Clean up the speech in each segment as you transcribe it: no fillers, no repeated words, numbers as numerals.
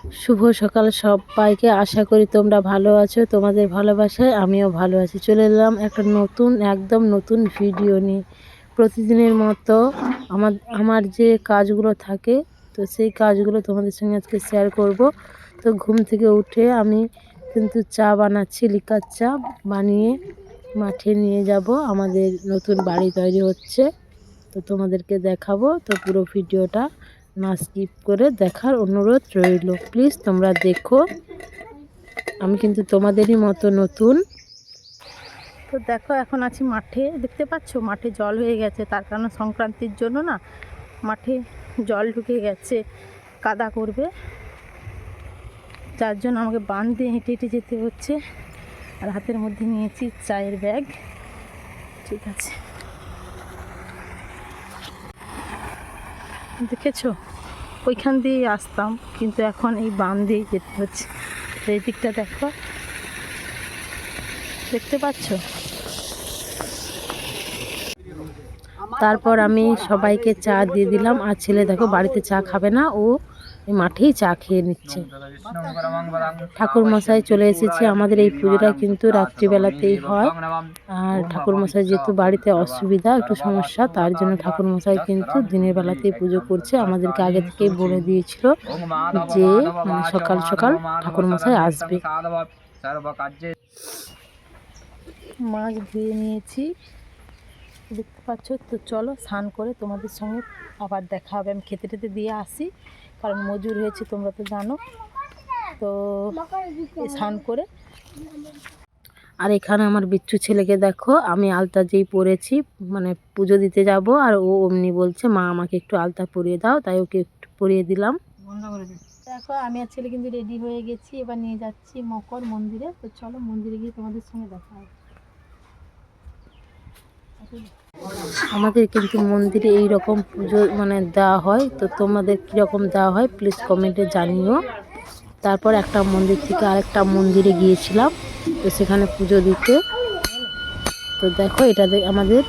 শুভ সকাল সবাইকে। আশা করি তোমরা ভালো আছো। তোমাদের ভালোবাসায় আমিও ভালো আছি। চলে এলাম একটা একদম নতুন ভিডিও নিয়ে। প্রতিদিনের মতো আমার যে কাজগুলো থাকে, তো সেই কাজগুলো তোমাদের সঙ্গে আজকে শেয়ার করব। তো ঘুম থেকে উঠে আমি কিন্তু চা বানাচ্ছি, লিকার চা বানিয়ে মাঠে নিয়ে যাব। আমাদের নতুন বাড়ি তৈরি হচ্ছে, তো তোমাদেরকে দেখাবো। তো পুরো ভিডিওটা না স্কিপ করে দেখার অনুরোধ রইল। প্লিজ তোমরা দেখো, আমি কিন্তু তোমাদেরই মতো নতুন। তো দেখো, এখন আছি মাঠে। দেখতে পাচ্ছ মাঠে জল হয়ে গেছে, তার কারণে সংক্রান্তির জন্য না মাঠে জল ঢুকে গেছে, কাদা করবে, যার জন্য আমাকে বান দিয়ে হেঁটে হেঁটে যেতে হচ্ছে। আর হাতের মধ্যে নিয়েছি চায়ের ব্যাগ। ঠিক আছে, দেখেছো ওইখান দিয়েই আসতাম, কিন্তু এখন এই বান দিয়েই যেতে হচ্ছে। এই দিকটা দেখো, দেখতে পাচ্ছ। তারপর আমি সবাইকে চা দিয়ে দিলাম। আর ছেলে দেখো বাড়িতে চা খাবে না, ও মাঠেই চা খেয়ে নিচ্ছে। ঠাকুর মশাই চলে এসেছে। আমাদের এই পুজোটা কিন্তু রাত্রিবেলাতেই হয়। আর ঠাকুর মশাই যেহেতু বাড়িতে অসুবিধা, একটু সমস্যা, তার জন্য ঠাকুর মশাই কিন্তু দিনের বেলাতেই পুজো করছে। আমাদেরকে আগে থেকেই বলে দিয়েছিল যে সকাল সকাল ঠাকুর মশাই আসবে। মাছ ধুয়ে নিয়েছি, দেখতে পাচ্ছ। তো চলো স্নান করে তোমাদের সঙ্গে আবার দেখা হবে। আমি খেতে টেতে দিয়ে আসি, কারণ মজুর হয়েছে তোমরা তো জানো। তো স্নান করে, আর এখানে আমার বিচ্ছু ছেলেকে দেখো, আমি আলতা যেই পরেছি পুজো দিতে যাব, আর ও অমনি বলছে মা আমাকে একটু আলতা পরিয়ে দাও, তাই ওকে একটু পরিয়ে দিলাম। দেখো আমি আর ছেলে কিন্তু রেডি হয়ে গেছি, এবার নিয়ে যাচ্ছি মকর মন্দিরে। তো চলো মন্দিরে গিয়ে তোমাদের সঙ্গে দেখা হবে। আমাদের কিন্তু মন্দিরে এই রকম পুজো দেওয়া হয়। তো তোমাদের কীরকম দেওয়া হয় প্লিজ কমেন্টে জানিও। তারপর একটা মন্দির থেকে আরেকটা মন্দিরে গিয়েছিলাম, তো সেখানে পুজো দিতে। তো দেখো এটা আমাদের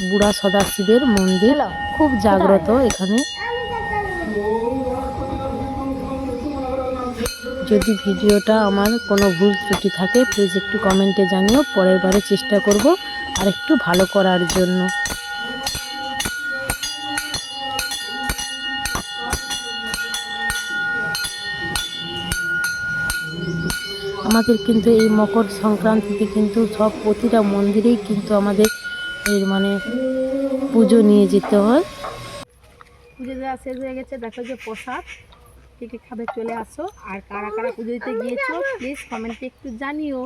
বুড়া সদাশিবের মন্দির, খুব জাগ্রত এখানে। যদি ভিডিওটা আমার কোনো ভুল ত্রুটি থাকে প্লিজ একটু কমেন্টে জানিও। পরের বারে চেষ্টা করব আর একটু ভালো করার জন্য। আমাদের কিন্তু এই মকর সংক্রান্তিতে কিন্তু প্রতিটা মন্দিরেই কিন্তু আমাদের এর পুজো নিয়ে যেতে হয়। পুজো দেওয়া শেষ হয়ে গেছে, দেখো যে প্রসাদ কে কে খাবে চলে আসো। আর কারা কারা পুজো দিতে গিয়েছো প্লিজ কমেন্টে একটু জানিও।